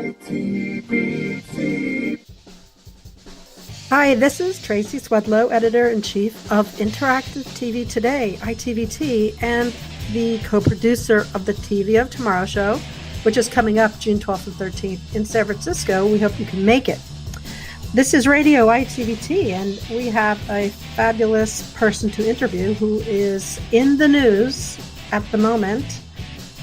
ITVT. Hi, this is Tracy Swedlow, Editor-in-Chief of Interactive TV Today, ITVT, and the co-producer of the TV of Tomorrow show, which is coming up June 12th and 13th in San Francisco. We hope you can make it. This is Radio ITVT, and we have a fabulous person to interview who is in the news at the moment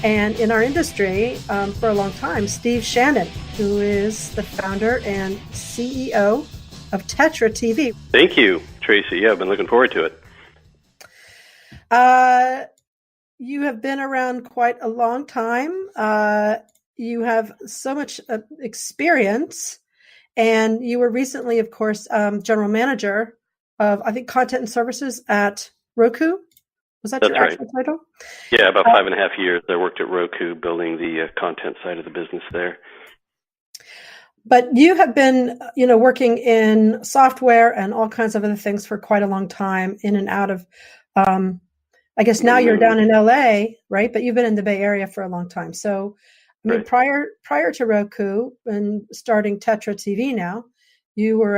and in our industry for a long time, Steve Shannon, who is the founder and CEO of Tetra TV. Thank you, Tracy. Yeah, I've been looking forward to it. You have been around quite a long time. You have so much experience, and you were recently, of course, general manager of, I think, content and services at Roku. Was that your actual title? Yeah, about 5.5 years. I worked at Roku building the content side of the business there. But you have been, working in software and all kinds of other things for quite a long time, in and out of, I guess now you're down in LA, right? But you've been in the Bay Area for a long time. So, I mean, prior to Roku and starting Tetra TV now, you were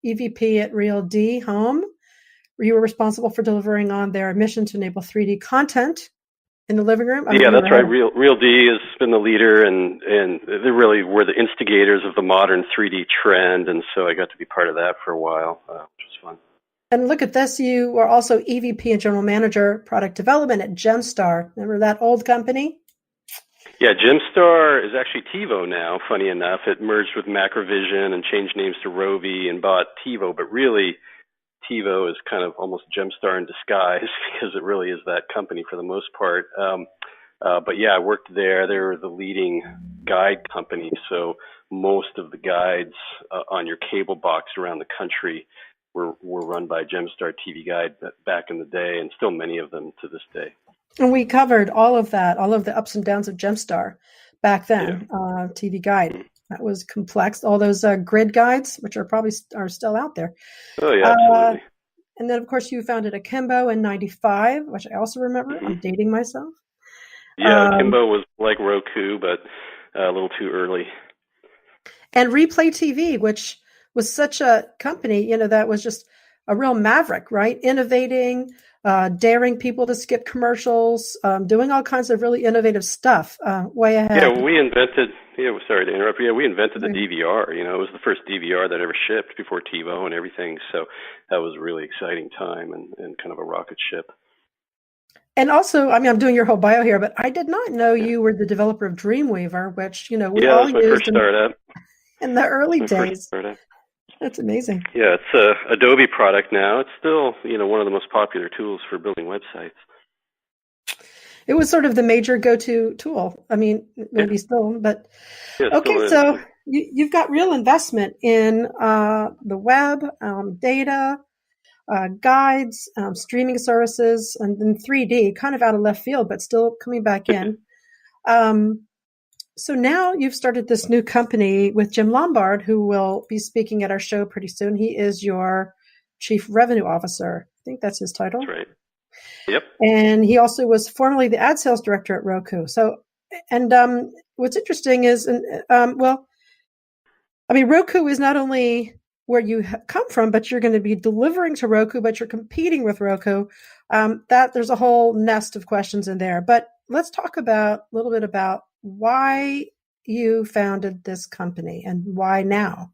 EVP at Real D Home. You were responsible for delivering on their mission to enable 3D content in the living room. Yeah, that's right. Real D has been the leader, and they really were the instigators of the modern 3D trend, and so I got to be part of that for a while, which was fun. And look at this, you were also EVP and General Manager, Product Development at Gemstar. Remember that old company? Yeah, Gemstar is actually TiVo now, funny enough. It merged with Macrovision and changed names to Rovi and bought TiVo, but really TiVo is kind of almost Gemstar in disguise because it really is that company for the most part. But yeah, I worked there. They were the leading guide company. So most of the guides on your cable box around the country were run by Gemstar TV Guide back in the day, and still many of them to this day. And we covered all of that, all of the ups and downs of Gemstar back then, TV Guide. Mm-hmm. That was complex. All those grid guides, which are still out there. Oh, yeah, absolutely. And then, of course, you founded Akimbo in '95, which I also remember. Mm-hmm. I'm dating myself. Yeah, Akimbo was like Roku, but a little too early. And Replay TV, which was such a company, that was just a real maverick, right? Innovating, daring people to skip commercials, doing all kinds of really innovative stuff, way ahead. Yeah, we invented, sorry to interrupt. Yeah, we invented the DVR. It was the first DVR that ever shipped before TiVo and everything. So that was a really exciting time and kind of a rocket ship. And also, I mean, I'm doing your whole bio here, but I did not know you were the developer of Dreamweaver, which, we all used first startup. In the early days. That's amazing. Yeah, it's a Adobe product now. It's still, one of the most popular tools for building websites. It was sort of the major go-to tool. I mean, maybe still, but okay. So you've got real investment in the web, data, guides, streaming services, and then 3D, kind of out of left field, but still coming back in. So now you've started this new company with Jim Lombard, who will be speaking at our show pretty soon. He is your Chief Revenue Officer. I think that's his title. That's right. Yep. And he also was formerly the ad sales director at Roku. So, and what's interesting is, Roku is not only where you come from, but you're going to be delivering to Roku, but you're competing with Roku. That there's a whole nest of questions in there. But let's talk a little bit about why you founded this company and why now.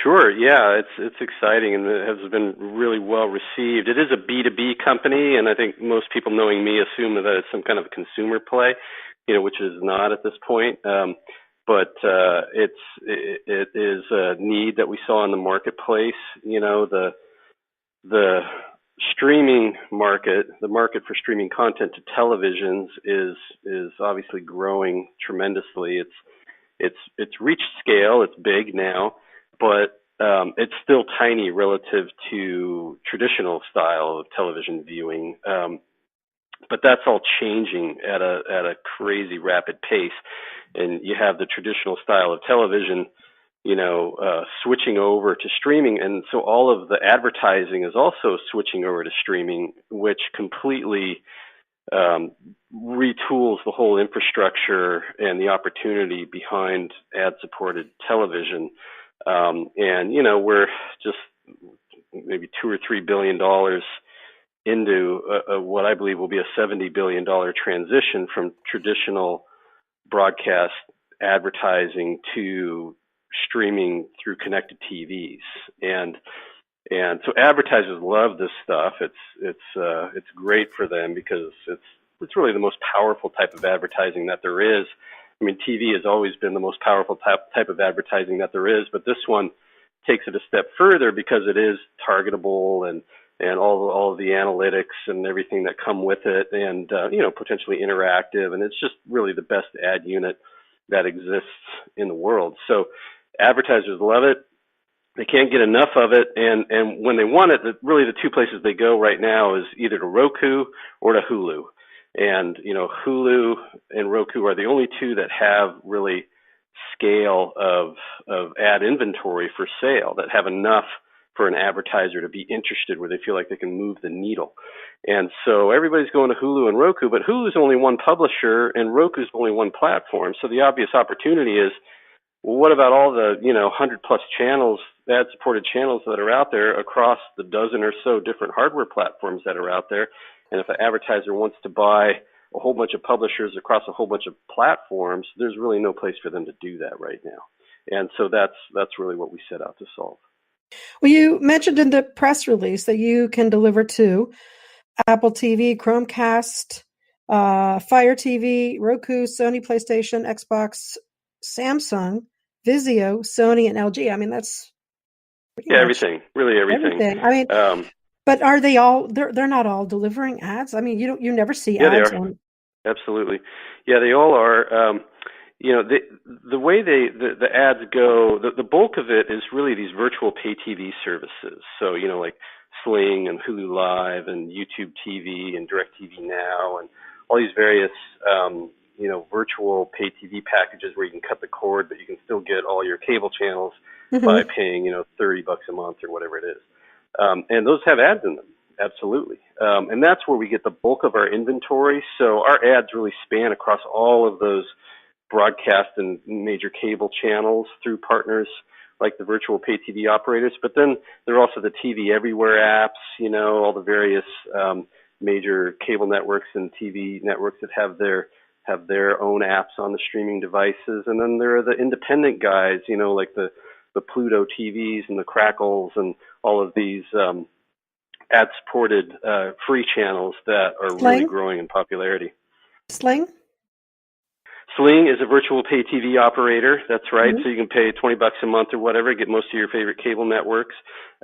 Sure. Yeah, it's exciting and it has been really well received. It is a B2B company, and I think most people knowing me assume that it's some kind of a consumer play, which is not at this point. But it is a need that we saw in the marketplace. The streaming market, the market for streaming content to televisions is obviously growing tremendously. It's reached scale. It's big now, but it's still tiny relative to traditional style of television viewing. But that's all changing at a crazy rapid pace, and you have the traditional style of television, switching over to streaming, and so all of the advertising is also switching over to streaming, which completely retools the whole infrastructure and the opportunity behind ad-supported television. And we're just maybe $2 or $3 billion into what I believe will be a $70 billion transition from traditional broadcast advertising to streaming through connected TVs. And so advertisers love this stuff. It's great for them because it's really the most powerful type of advertising that there is. I mean, TV has always been the most powerful type of advertising that there is, but this one takes it a step further because it is targetable and all of the analytics and everything that come with it, and potentially interactive, and it's just really the best ad unit that exists in the world. So advertisers love it. They can't get enough of it, and when they want it, really the two places they go right now is either to Roku or to Hulu. And Hulu and Roku are the only two that have really scale of ad inventory for sale, that have enough for an advertiser to be interested, where they feel like they can move the needle. And so everybody's going to Hulu and Roku, but Hulu's only one publisher and Roku's only one platform. So the obvious opportunity is, well, what about all the 100 plus channels, ad-supported channels that are out there across the dozen or so different hardware platforms that are out there? And if an advertiser wants to buy a whole bunch of publishers across a whole bunch of platforms, there's really no place for them to do that right now. And so that's really what we set out to solve. Well, you mentioned in the press release that you can deliver to Apple TV, Chromecast, Fire TV, Roku, Sony PlayStation, Xbox, Samsung, Vizio, Sony, and LG. I mean, that's everything, really everything. I mean, but are they all? They're not all delivering ads. I mean, you never see ads. They are. Absolutely, yeah, they all are. The way the ads go, the bulk of it is really these virtual pay TV services. So like Sling and Hulu Live and YouTube TV and DirecTV Now and all these various virtual pay TV packages where you can cut the cord, but you can still get all your cable channels by paying $30 a month or whatever it is. And those have ads in them, absolutely. And that's where we get the bulk of our inventory. So our ads really span across all of those broadcast and major cable channels through partners like the virtual pay TV operators. But then there are also the TV Everywhere apps, all the various major cable networks and TV networks that have their own apps on the streaming devices. And then there are the independent guys, like the Pluto TVs and the Crackles and all of these ad-supported free channels that are really growing in popularity. Sling is a virtual pay TV operator. That's right. So you can pay $20 a month or whatever, get most of your favorite cable networks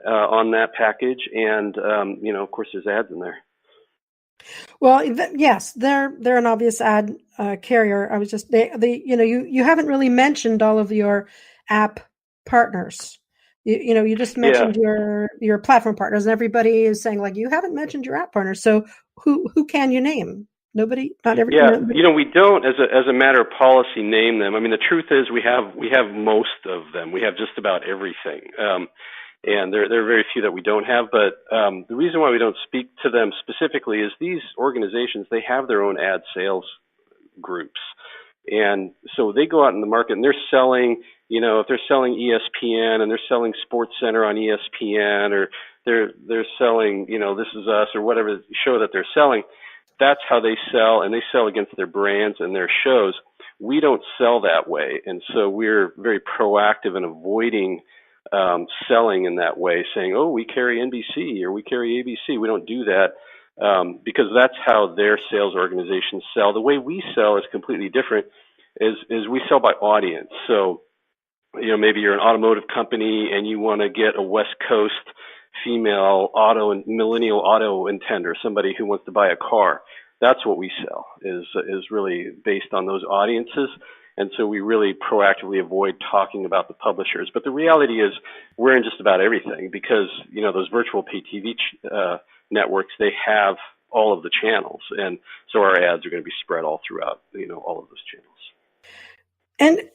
on that package, and of course, there's ads in there. Well, yes, they're an obvious ad carrier. I was just you haven't really mentioned all of your app partners. You just mentioned your platform partners, and everybody is saying like you haven't mentioned your app partners. So who can you name? Nobody, not every. Yeah, we don't, as a matter of policy, name them. I mean, the truth is we have most of them. We have just about everything, and there are very few that we don't have. But the reason why we don't speak to them specifically is these organizations, they have their own ad sales groups, and so they go out in the market and they're selling. If they're selling ESPN and they're selling SportsCenter on ESPN, or they're selling This Is Us or whatever show that they're selling. That's how they sell, and they sell against their brands and their shows. We don't sell that way, and so we're very proactive in avoiding selling in that way, saying, oh, we carry NBC or we carry ABC. We don't do that because that's how their sales organizations sell. The way we sell is completely different, is we sell by audience. So, maybe you're an automotive company and you want to get a West Coast female millennial auto intender, somebody who wants to buy a car. That's what we sell, is really based on those audiences. And so we really proactively avoid talking about the publishers. But the reality is we're in just about everything because, those virtual pay TV networks, they have all of the channels. And so our ads are going to be spread all throughout, all of those channels. And,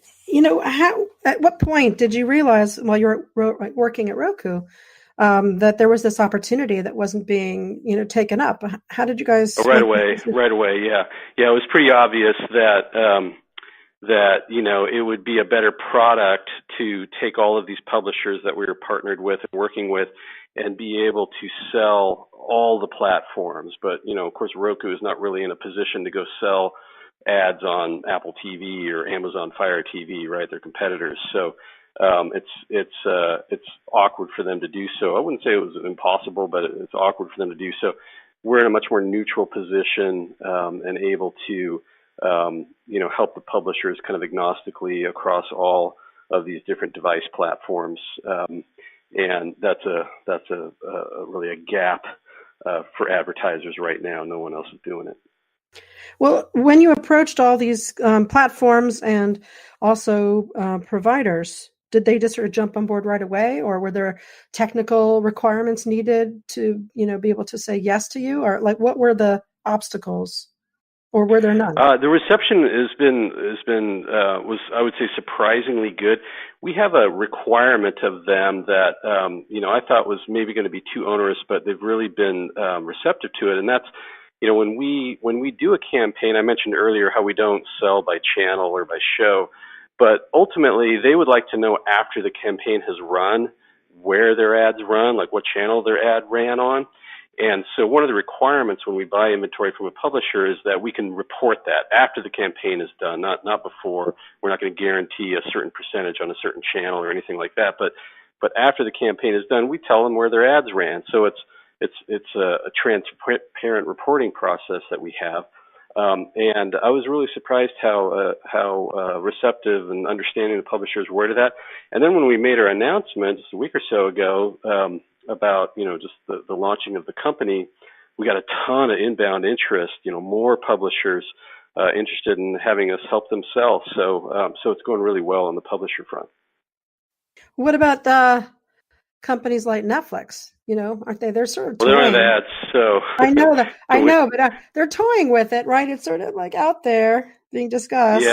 at what point did you realize while you were working at Roku that there was this opportunity that wasn't being, taken up. How did you guys? Oh, right away. Yeah. It was pretty obvious that it would be a better product to take all of these publishers that we were partnered with and working with and be able to sell all the platforms. But of course, Roku is not really in a position to go sell ads on Apple TV or Amazon Fire TV, right? They're competitors. So it's awkward for them to do so. I wouldn't say it was impossible, but it's awkward for them to do so. We're in a much more neutral position and able to help the publishers kind of agnostically across all of these different device platforms, and that's really a gap for advertisers right now. No one else is doing it. Well, when you approached all these platforms and also providers, did they just sort of jump on board right away, or were there technical requirements needed to, be able to say yes to you, or what were the obstacles, or were there none? The reception was, I would say, surprisingly good. We have a requirement of them that I thought was maybe going to be too onerous, but they've really been receptive to it, and that's when we do a campaign. I mentioned earlier how we don't sell by channel or by show. But ultimately, they would like to know after the campaign has run, where their ads run, like what channel their ad ran on. And so one of the requirements when we buy inventory from a publisher is that we can report that after the campaign is done, not before. We're not going to guarantee a certain percentage on a certain channel or anything like that. But after the campaign is done, we tell them where their ads ran. So it's a transparent reporting process that we have. And I was really surprised how receptive and understanding the publishers were to that. And then when we made our announcement just a week or so ago about just the launching of the company, we got a ton of inbound interest. More publishers interested in having us help them sell. So it's going really well on the publisher front. What about the companies like Netflix? Aren't they? They're sort of toying. Well, they don't have ads, so I know that. I know, but they're toying with it, right? It's sort of like out there being discussed.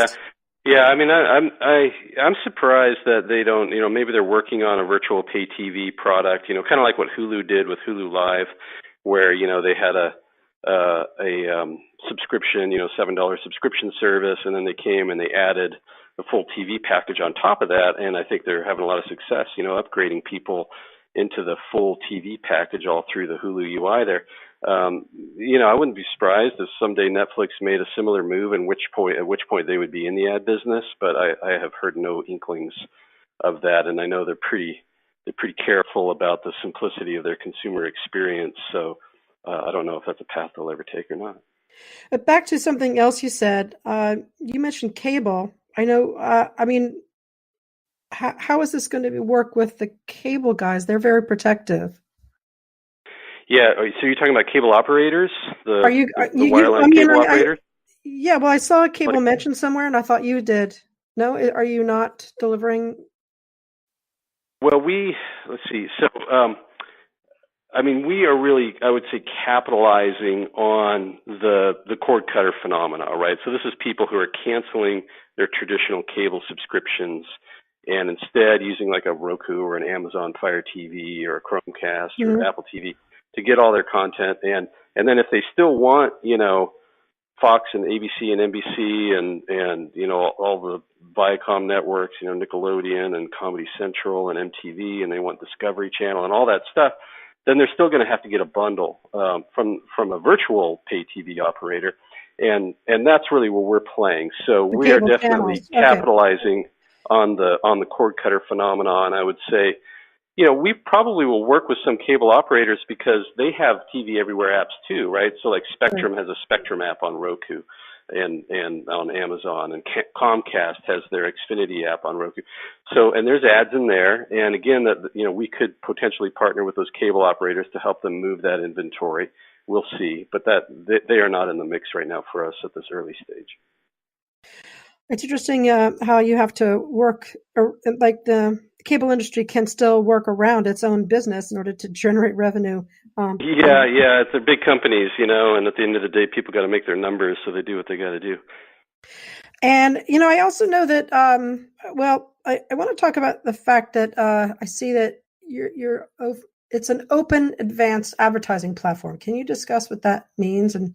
Yeah. I mean, I'm surprised that they don't. Maybe they're working on a virtual pay TV product. Kind of like what Hulu did with Hulu Live, where they had a subscription, $7 subscription service, and then they came and they added the full TV package on top of that, and I think they're having a lot of success. Upgrading people into the full TV package all through the Hulu UI there. I wouldn't be surprised if someday Netflix made a similar move, at which point they would be in the ad business. But I have heard no inklings of that, and I know they're pretty careful about the simplicity of their consumer experience. So I don't know if that's a path they'll ever take or not. Back to something else you said. You mentioned cable. I know. How is this going to work with the cable guys? They're very protective. Yeah, so you're talking about cable operators, the wireline cable operators? Yeah, well, I saw a cable mentioned somewhere, and I thought you did. No, are you not delivering? Well, let's see. So, we are really, I would say, capitalizing on the cord cutter phenomena, right? So this is people who are canceling their traditional cable subscriptions and instead using like a Roku or an Amazon Fire TV or a Chromecast or Apple TV to get all their content. And then if they still want, Fox and ABC and NBC and all the Viacom networks, Nickelodeon and Comedy Central and MTV, and they want Discovery Channel and all that stuff, then they're still going to have to get a bundle from a virtual pay TV operator. And that's really where we're playing. So we are definitely capitalizing on the cord cutter phenomenon. I would say, we probably will work with some cable operators because they have TV Everywhere apps too, right? So like Spectrum has a Spectrum app on Roku and on Amazon, and Comcast has their Xfinity app on Roku. So, and there's ads in there. And again, that we could potentially partner with those cable operators to help them move that inventory. We'll see, but they are not in the mix right now for us at this early stage. It's interesting how you have to work, like the cable industry can still work around its own business in order to generate revenue. It's the big companies, and at the end of the day, people got to make their numbers, so they do what they got to do. And, I also know that, I want to talk about the fact that I see that you're it's an open advanced advertising platform. Can you discuss what that means? And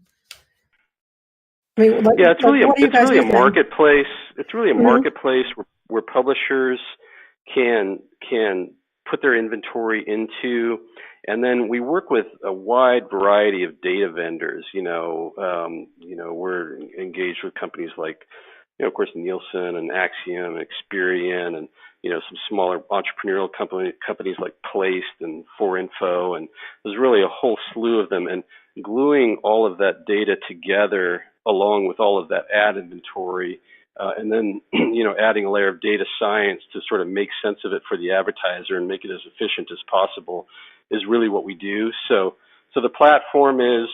I mean, Yeah, it's really what are you guys a using? marketplace. It's really a Mm-hmm. marketplace where publishers can put their inventory into, and then we work with a wide variety of data vendors. We're engaged with companies like, of course, Nielsen and Axiom and Experian, and some smaller entrepreneurial companies like Placed and 4Info, and there's really a whole slew of them. And gluing all of that data together, along with all of that ad inventory, and then adding a layer of data science to sort of make sense of it for the advertiser and make it as efficient as possible, is really what we do. So the platform is,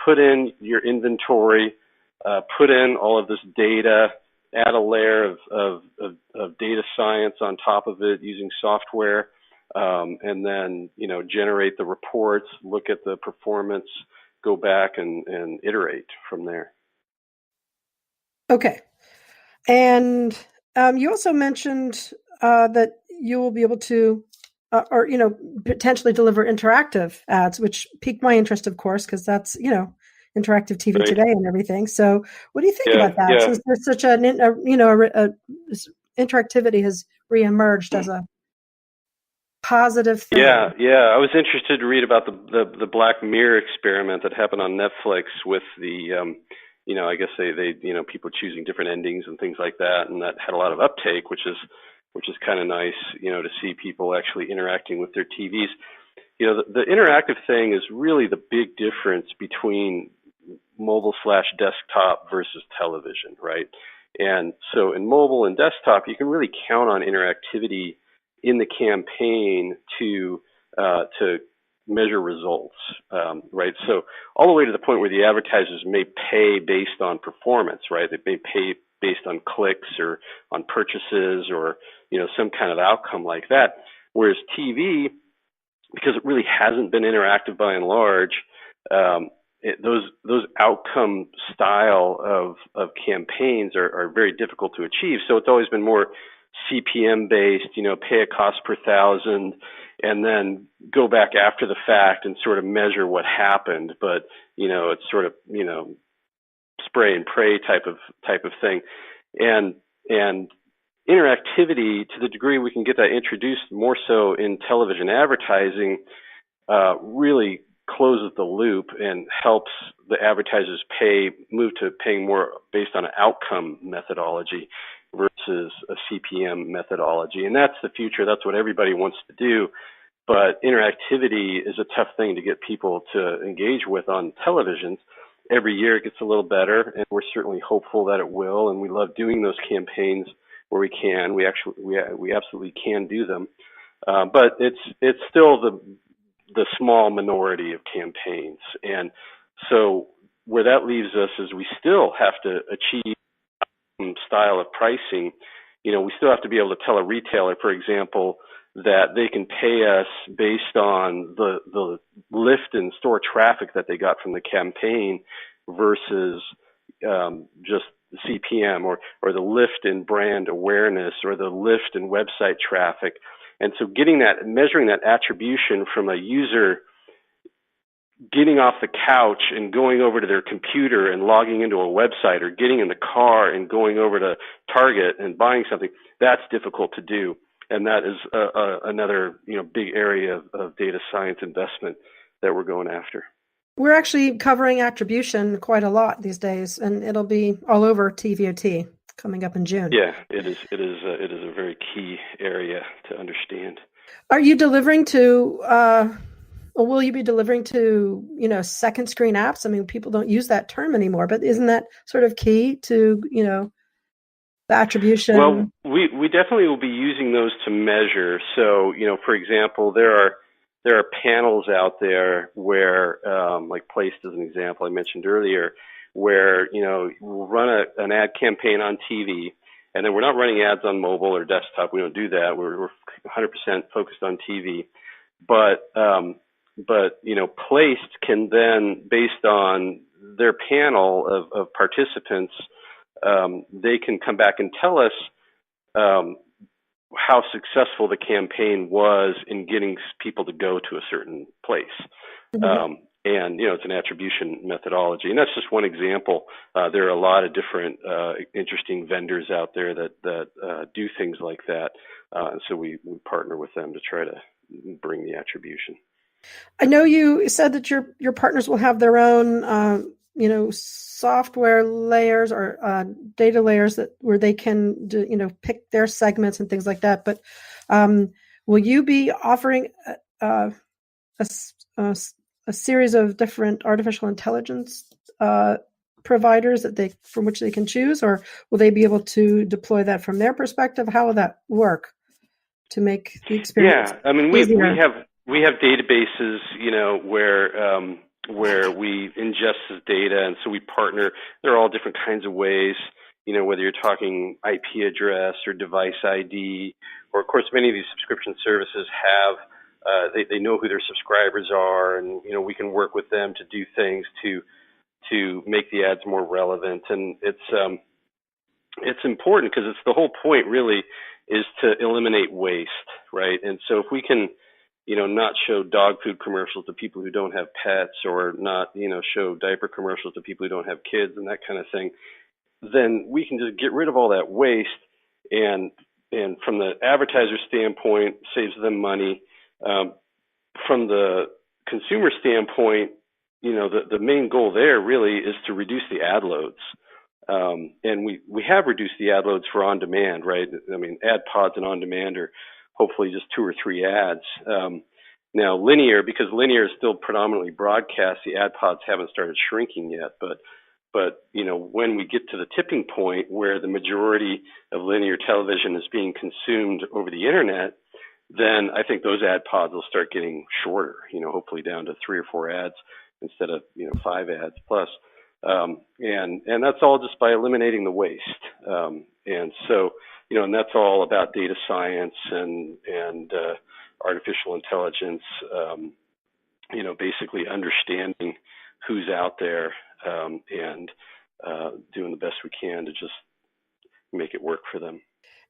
put in your inventory, put in all of this data, add a layer of data science on top of it using software, and then generate the reports, look at the performance, go back and iterate from there. Okay. And you also mentioned that you will be able to, potentially deliver interactive ads, which piqued my interest, of course, because that's, interactive TV Right. today and everything. So what do you think about that? Yeah. Since there's such interactivity has reemerged as a positive thing. Yeah. I was interested to read about the Black Mirror experiment that happened on Netflix with the, I guess they people choosing different endings and things like that, and that had a lot of uptake, which is kind of nice, to see people actually interacting with their TVs. The interactive thing is really the big difference between mobile/desktop versus television, right? And so in mobile and desktop, you can really count on interactivity in the campaign to measure results, right? So all the way to the point where the advertisers may pay based on performance, right? They may pay based on clicks or on purchases or some kind of outcome like that. Whereas TV, because it really hasn't been interactive by and large, those outcome style of campaigns are very difficult to achieve. So it's always been more CPM based, pay a cost per thousand, and then go back after the fact and sort of measure what happened. But it's sort of spray and pray type of thing, and interactivity, to the degree we can get that introduced more so in television advertising, really closes the loop and helps the advertisers move to paying more based on an outcome methodology versus a CPM methodology. And that's the future. That's what everybody wants to do. But interactivity is a tough thing to get people to engage with on televisions. Every year it gets a little better, and we're certainly hopeful that it will. And we love doing those campaigns where we can. We absolutely can do them. But it's still the small minority of campaigns. And so where that leaves us is we still have to achieve some style of pricing. We still have to be able to tell a retailer, for example, that they can pay us based on the lift in store traffic that they got from the campaign versus just the CPM or the lift in brand awareness or the lift in website traffic. And so measuring that attribution from a user getting off the couch and going over to their computer and logging into a website, or getting in the car and going over to Target and buying something, that's difficult to do. And that is another big area of data science investment that we're going after. We're actually covering attribution quite a lot these days, and it'll be all over TVOT coming up in June. Yeah, it is a very key area to understand. Are you delivering to, or will you be delivering to, second screen apps? I mean, people don't use that term anymore, but isn't that sort of key to, the attribution? Well, we definitely will be using those to measure. So, for example, there are panels out there where, like Placed as an example I mentioned earlier, where, we'll run an ad campaign on TV, and then we're not running ads on mobile or desktop. We don't do that. We're 100% focused on TV. But Placed can then, based on their panel of participants, they can come back and tell us how successful the campaign was in getting people to go to a certain place. Mm-hmm. And, it's an attribution methodology. And that's just one example. There are a lot of different interesting vendors out there that do things like that. And so we partner with them to try to bring the attribution. I know you said that your partners will have their own, software layers or data layers where they can, pick their segments and things like that. But will you be offering a, a series of different artificial intelligence providers from which they can choose, or will they be able to deploy that from their perspective? How will that work to make the experience easier? We have databases, where we ingest this data, and so we partner. There are all different kinds of ways, whether you're talking IP address or device ID, or of course many of these subscription services have they know who their subscribers are, and we can work with them to do things to make the ads more relevant. And it's important because it's the whole point really is to eliminate waste, right? And so if we can not show dog food commercials to people who don't have pets, or not, show diaper commercials to people who don't have kids and that kind of thing, then we can just get rid of all that waste. And from the advertiser standpoint, saves them money. From the consumer standpoint, the main goal there really is to reduce the ad loads. And we have reduced the ad loads for on demand, right? I mean, ad pods and on demand are hopefully just 2 or 3 ads. Now linear, because linear is still predominantly broadcast, the ad pods haven't started shrinking yet, but when we get to the tipping point where the majority of linear television is being consumed over the internet, then I think those ad pods will start getting shorter, hopefully down to 3 or 4 ads instead of 5 ads plus. And that's all just by eliminating the waste. And so, and that's all about data science and artificial intelligence, basically understanding who's out there, and doing the best we can to just make it work for them.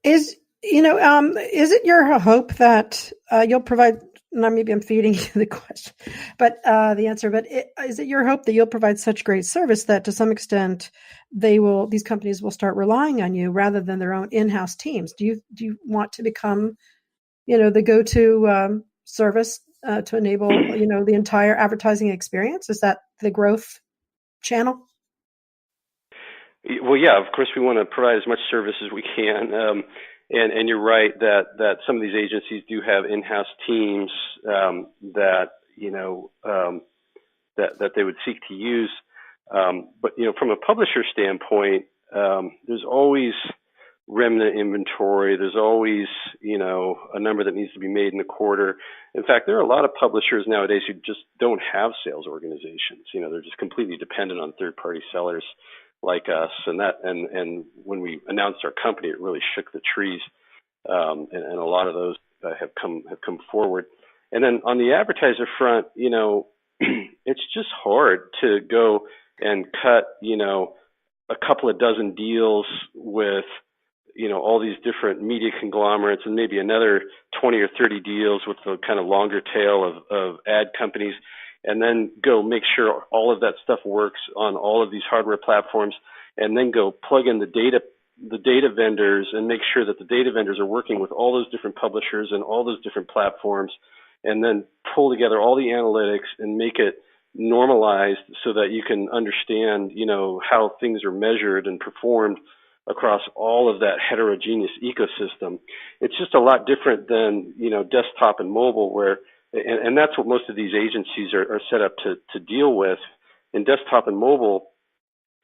Is it your hope that you'll provide? Now, maybe I'm feeding you the question, but the answer. But is it your hope that you'll provide such great service that, to some extent, these companies will start relying on you rather than their own in-house teams? Do you want to become, the go-to service to enable, the entire advertising experience? Is that the growth channel? Well, yeah, of course we want to provide as much service as we can. And you're right that some of these agencies do have in-house teams that they would seek to use. But from a publisher standpoint, there's always remnant inventory. There's always a number that needs to be made in a quarter. In fact, there are a lot of publishers nowadays who just don't have sales organizations. They're just completely dependent on third-party sellers like us, and when we announced our company, it really shook the trees, and a lot of those have come forward. And then on the advertiser front, it's just hard to go and cut, a couple of dozen deals with, all these different media conglomerates, and maybe another 20 or 30 deals with the kind of longer tail of ad companies, and then go make sure all of that stuff works on all of these hardware platforms, and then go plug in the data vendors and make sure that the data vendors are working with all those different publishers and all those different platforms, and then pull together all the analytics and make it normalized so that you can understand, how things are measured and performed across all of that heterogeneous ecosystem. It's just a lot different than, desktop and mobile, where and that's what most of these agencies are set up to deal with. In desktop and mobile,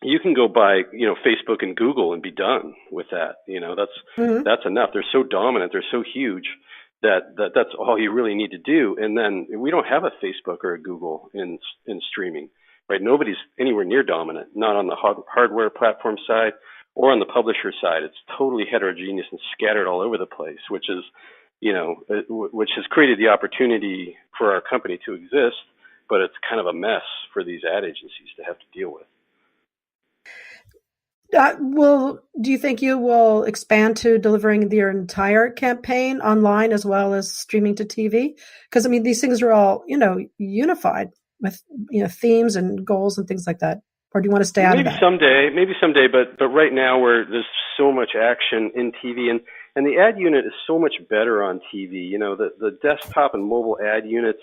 you can go by, Facebook and Google and be done with that. That's enough. They're so dominant. They're so huge that's all you really need to do. And then we don't have a Facebook or a Google in streaming, right? Nobody's anywhere near dominant, not on the hardware platform side or on the publisher side. It's totally heterogeneous and scattered all over the place, which is, which has created the opportunity for our company to exist, but it's kind of a mess for these ad agencies to have to deal with. Do you think you will expand to delivering your entire campaign online as well as streaming to TV? Because I mean, these things are all, unified with, themes and goals and things like that. Or do you want to stay out of that? Maybe someday, but right now there's so much action in TV, and the ad unit is so much better on TV. The desktop and mobile ad units,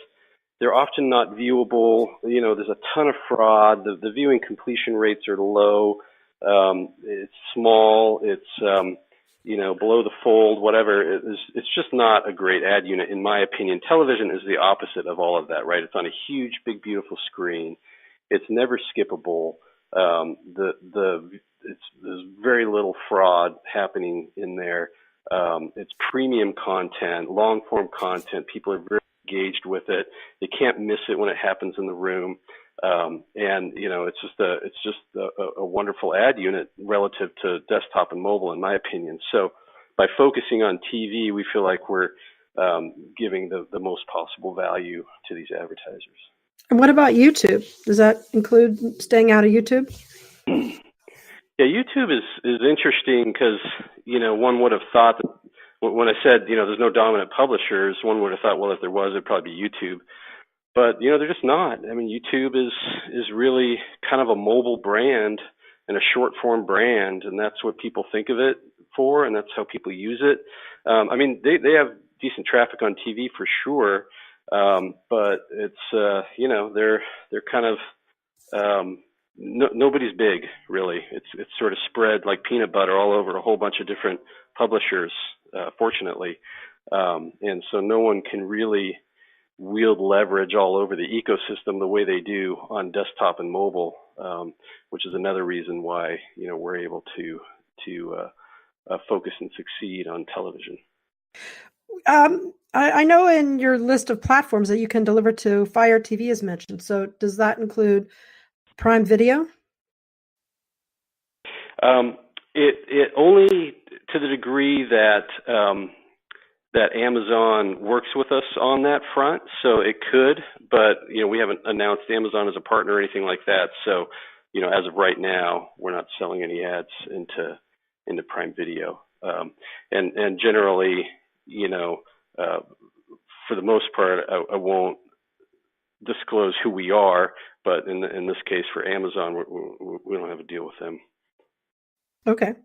they're often not viewable. There's a ton of fraud. The viewing completion rates are low. It's small. It's below the fold, whatever. It's just not a great ad unit, in my opinion. Television is the opposite of all of that, right? It's on a huge, big, beautiful screen. It's never skippable. There's very little fraud happening in there. It's premium content, long form content. People are very engaged with it. They can't miss it when it happens in the room. It's just a wonderful ad unit relative to desktop and mobile, in my opinion. So by focusing on TV, we feel like we're giving the most possible value to these advertisers. And what about YouTube? Does that include staying out of YouTube? Yeah, YouTube is interesting because, one would have thought that when I said, there's no dominant publishers, one would have thought, well, if there was, it'd probably be YouTube. But, they're just not. I mean, YouTube is really kind of a mobile brand and a short form brand, and that's what people think of it for, and that's how people use it. They have decent traffic on TV for sure, but it's, they're kind of, nobody's big, really. It's sort of spread like peanut butter all over a whole bunch of different publishers, fortunately. And so no one can really wield leverage all over the ecosystem the way they do on desktop and mobile, which is another reason why we're able to focus and succeed on television. I know in your list of platforms that you can deliver to, Fire TV is mentioned. So does that include Prime Video? It only to the degree that that Amazon works with us on that front, so it could, but we haven't announced Amazon as a partner or anything like that. So, as of right now, we're not selling any ads into Prime Video, and generally, for the most part, I won't disclose who we are, but in this case for Amazon, we don't have a deal with them. Okay.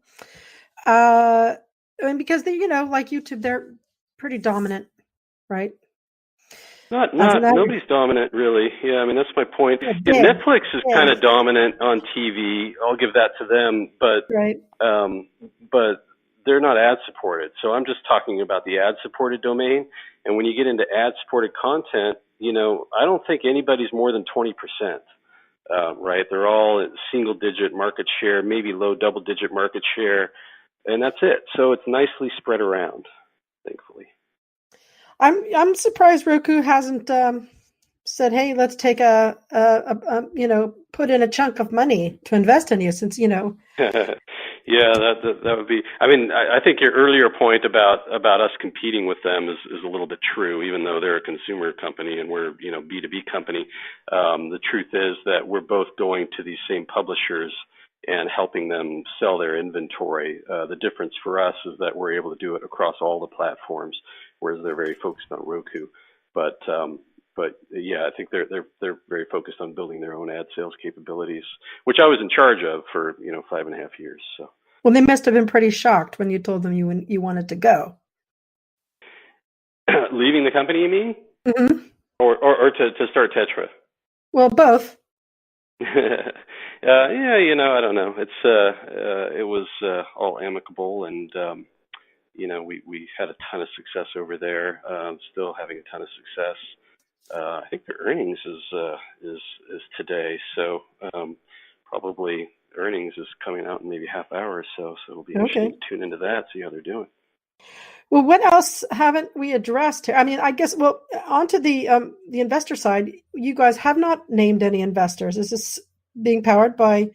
And because they, like YouTube, they're pretty dominant, right? Nobody's dominant, really. Yeah, I mean, that's my point. Yeah, Netflix is kind of dominant on TV. I'll give that to them, but right. But they're not ad supported. So I'm just talking about the ad supported domain. And when you get into ad supported content, I don't think anybody's more than 20%. Right? They're all at single digit market share, maybe low double digit market share, and that's it. So it's nicely spread around, thankfully. I'm surprised Roku hasn't said, "Hey, let's take put in a chunk of money to invest in you," since Yeah, that would be. I mean, I think your earlier point about us competing with them is a little bit true. Even though they're a consumer company and we're B2B company, the truth is that we're both going to these same publishers and helping them sell their inventory. The difference for us is that we're able to do it across all the platforms, whereas they're very focused on Roku. But yeah, I think they're very focused on building their own ad sales capabilities, which I was in charge of for 5.5 years. So. Well, they must have been pretty shocked when you told them you wanted to go. Leaving the company, you mean? Mm-hmm. Or to start Tetra? Well, both. Yeah, I don't know. It was all amicable, and we had a ton of success over there. Still having a ton of success. I think the earnings is today, so probably earnings is coming out in maybe half hour or so. So it'll be interesting to tune into that, see how they're doing. Well, what else haven't we addressed here? I mean, I guess, onto the investor side, you guys have not named any investors. Is this being powered by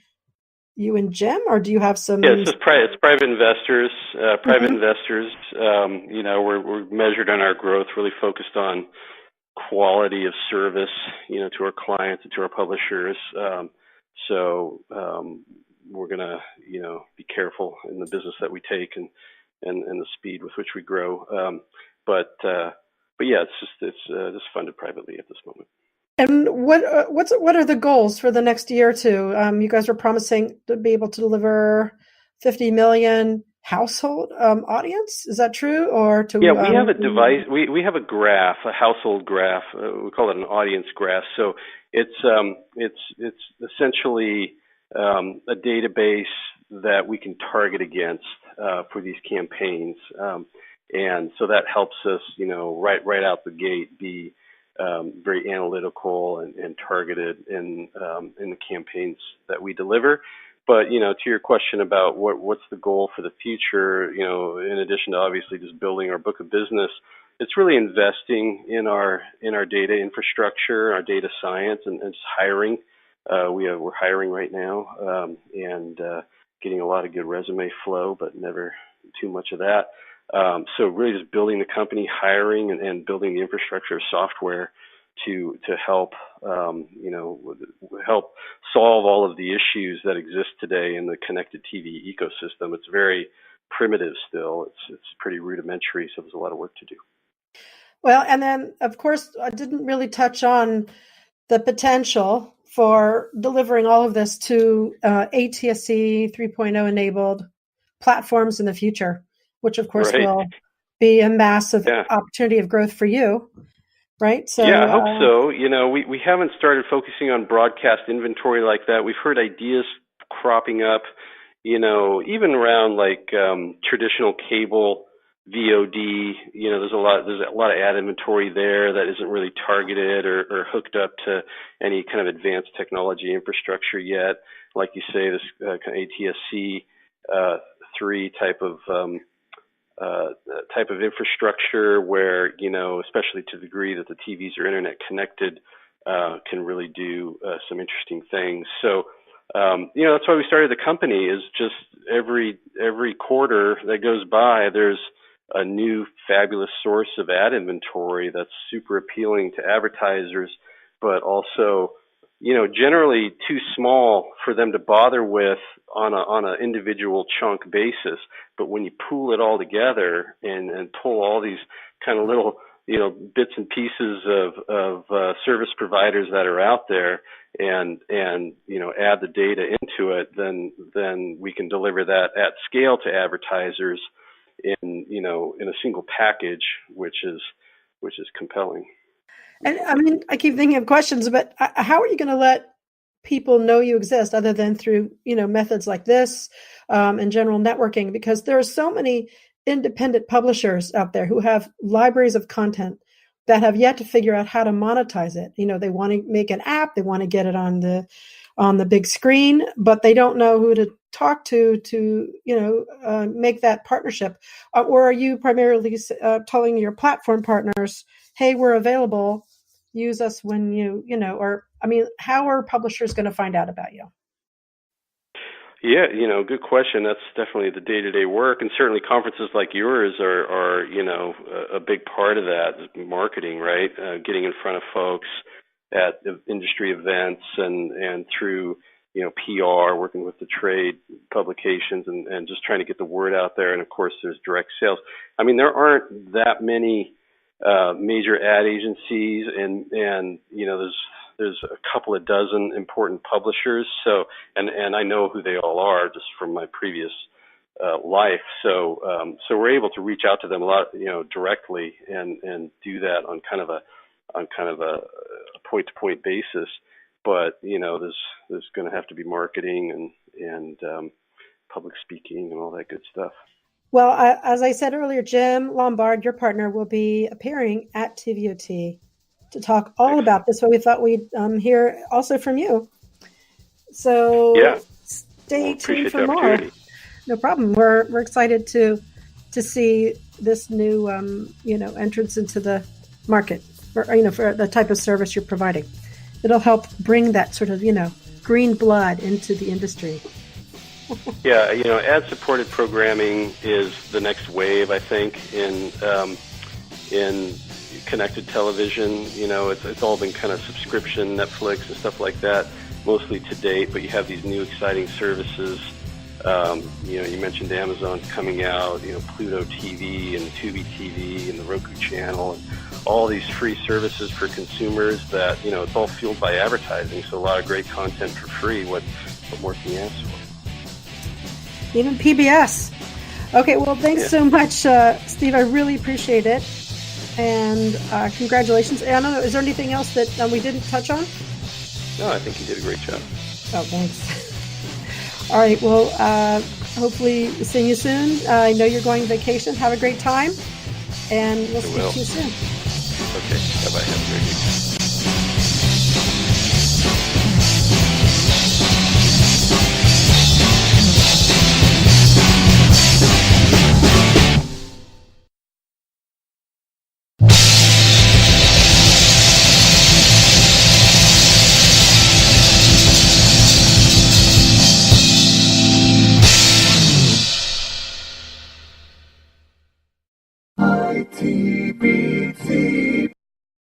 you and Jim, or do you have some? Yeah, it's private investors. Investors. We're measured on our growth, really focused on quality of service, to our clients and to our publishers. So we're gonna, be careful in the business that we take and the speed with which we grow. But yeah, it's just funded privately at this moment. And what are the goals for the next year or two? You guys were promising to be able to deliver 50 million household audience. Is that true? Or to we have a device. We have a graph, a household graph. We call it an audience graph. So it's essentially a database that we can target against for these campaigns, and so that helps us, right out the gate, be very analytical and targeted in the campaigns that we deliver. But, to your question about what's the goal for the future, in addition to obviously just building our book of business, it's really investing in our data infrastructure, our data science, and just hiring. We're hiring right now, and getting a lot of good resume flow, but never too much of that. So really just building the company, hiring, and building the infrastructure of software to help help solve all of the issues that exist today in the connected TV ecosystem. It's very primitive still. It's pretty rudimentary, so there's a lot of work to do. Well, and then of course I didn't really touch on the potential for delivering all of this to ATSC 3.0 enabled platforms in the future, which of course will be a massive opportunity of growth for you. Right. So yeah, I hope so. We haven't started focusing on broadcast inventory like that. We've heard ideas cropping up, even around like traditional cable VOD. There's a lot of ad inventory there that isn't really targeted or hooked up to any kind of advanced technology infrastructure yet. Like you say, this kind of ATSC 3 type of infrastructure where, especially to the degree that the TVs are internet connected, can really do some interesting things. So, that's why we started the company, is just every quarter that goes by, there's a new fabulous source of ad inventory that's super appealing to advertisers, but also, generally too small for them to bother with on an individual chunk basis. But when you pool it all together and pull all these kind of little, bits and pieces of service providers that are out there and add the data into it, then we can deliver that at scale to advertisers in a single package, which is compelling. And I mean, I keep thinking of questions, but how are you going to let people know you exist other than through, methods like this and general networking? Because there are so many independent publishers out there who have libraries of content that have yet to figure out how to monetize it. They want to make an app, they want to get it on the big screen, but they don't know who to talk to make that partnership. Or are you primarily telling your platform partners, hey, we're available, use us when how are publishers going to find out about you? Yeah, good question. That's definitely the day-to-day work, and certainly conferences like yours are a big part of that, marketing, right? Getting in front of folks at industry events and through PR, working with the trade publications and just trying to get the word out there. And of course, there's direct sales. I mean, there aren't that many major ad agencies, and there's a couple of dozen important publishers. So, and I know who they all are just from my previous life. So we're able to reach out to them a lot, directly and do that on kind of a point-to-point basis. But there's going to have to be marketing and public speaking and all that good stuff. Well, as I said earlier, Jim Lombard, your partner, will be appearing at TVOT to talk all about this. So we thought we'd hear also from you. So stay tuned for more. No problem. We're excited to see this new entrance into the market for the type of service you're providing. It'll help bring that sort of green blood into the industry. Yeah, ad-supported programming is the next wave, I think, in connected television. It's all been kind of subscription, Netflix and stuff like that. mostly to date, but you have these new exciting services. You mentioned Amazon's coming out, Pluto TV and Tubi TV and the Roku channel, and all these free services for consumers that, it's all fueled by advertising. So a lot of great content for free. What more can you ask for? Even PBS. Okay, well, thanks so much, Steve. I really appreciate it. And congratulations. I don't know, is there anything else that we didn't touch on? No, I think you did a great job. Oh, thanks. All right, well, hopefully seeing you soon. I know you're going on vacation. Have a great time, and we'll speak to you soon.